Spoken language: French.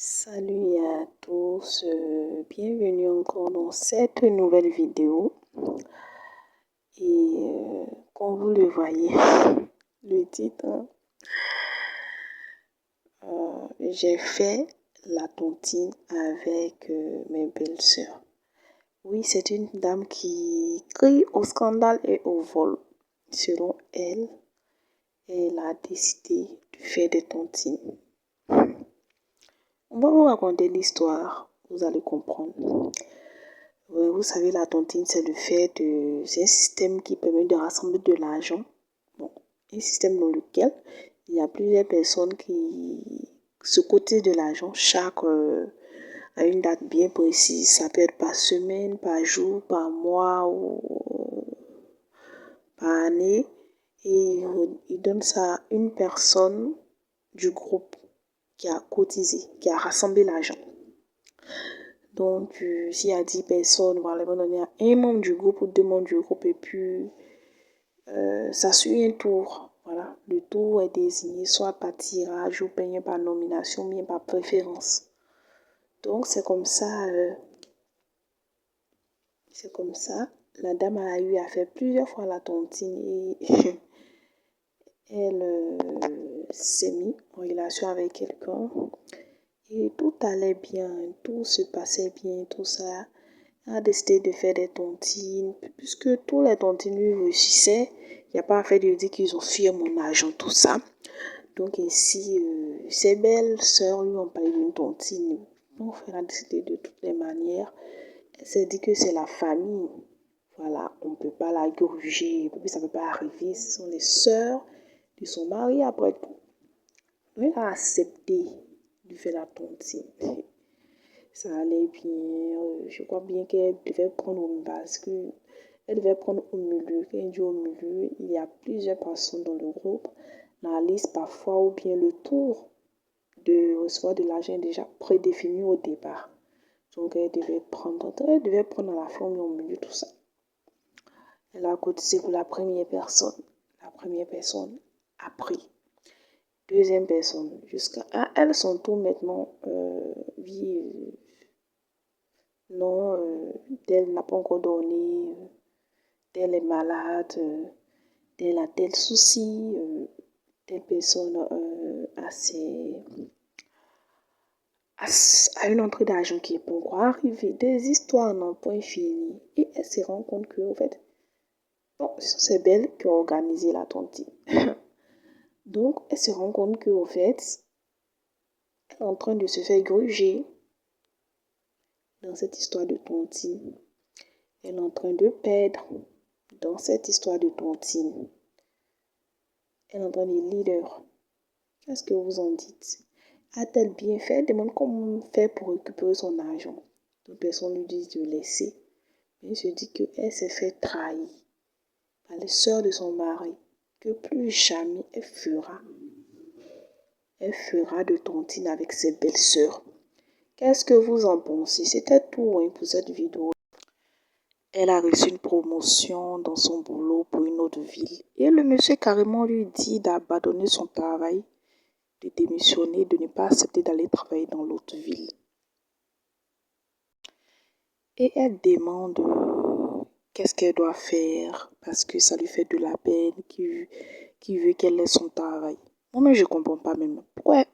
Salut à tous, bienvenue encore dans cette nouvelle vidéo. Et comme vous le voyez, le titre, j'ai fait la tontine avec mes belles-sœurs. Oui, c'est une dame qui crie au scandale et au vol. Selon elle, elle a décidé de faire des tontines. On va vous raconter l'histoire, vous allez comprendre. Vous savez, la tontine, c'est un système qui permet de rassembler de l'argent. Bon, un système dans lequel il y a plusieurs personnes qui se cotisent de l'argent à une date bien précise. Ça peut être par semaine, par jour, par mois ou par année. Et ils donnent ça à une personne du groupe qui a cotisé, qui a rassemblé l'argent. Donc, s'il y a 10 personnes, voilà, ils vont donner à un membre du groupe ou deux membres du groupe et puis ça suit un tour. Voilà, le tour est désigné soit par tirage ou bien par nomination, bien par préférence. Donc, c'est comme ça. La dame a eu à faire plusieurs fois la tontine et elle s'est mise en relation avec quelqu'un. Et tout allait bien, tout se passait bien, tout ça. Elle a décidé de faire des tontines, puisque tous les tontines lui réussissaient. Il n'y a pas à faire de dire qu'ils ont fui mon argent, tout ça. Donc ici, ses belles sœurs lui ont parlé d'une tontine. Donc elle a décidé de toutes les manières. Elle s'est dit que c'est la famille. Voilà, on ne peut pas la gruger, ça ne peut pas arriver. Ce sont les sœurs de son mari après tout. Donc elle a accepté de faire la tontine. Ça allait bien. Je crois bien qu'elle devait prendre au milieu. Quand elle dit au milieu, il y a plusieurs personnes dans le groupe. La liste parfois ou bien le tour de recevoir de l'argent est déjà prédéfini au départ. Donc elle devait prendre à la fin au milieu tout ça. Elle a cotisé pour la première personne. La première personne a pris. Deuxième personne, jusqu'à elles sont tout maintenant non, tel n'a pas encore donné, tel est malade, tel a tel souci, telle personne a une entrée d'argent qui est pas encore arrivée. Des histoires n'ont point fini. Et elle se rend compte que, en fait, bon, c'est Belle qui a organisé la tontine. Donc, elle se rend compte que, en fait, elle est en train de se faire gruger dans cette histoire de tontine. Elle est en train de perdre dans cette histoire de tontine. Elle est en train de leader. Qu'est-ce que vous en dites? A-t-elle bien fait? Elle demande comment faire pour récupérer son argent. Donc, personne lui dit de laisser. Mais elle se dit qu'elle s'est fait trahir par les sœurs de son mari. Que plus jamais elle fera de tontine avec ses belles sœurs. Qu'est-ce que vous en pensez? C'était tout pour cette vidéo. Elle a reçu une promotion dans son boulot pour une autre ville. Et le monsieur carrément lui dit d'abandonner son travail, de démissionner, de ne pas accepter d'aller travailler dans l'autre ville. Et elle demande qu'est-ce qu'elle doit faire parce que ça lui fait de la peine, qui veut qu'elle laisse son travail. Moi, mais je comprends pas même. Pourquoi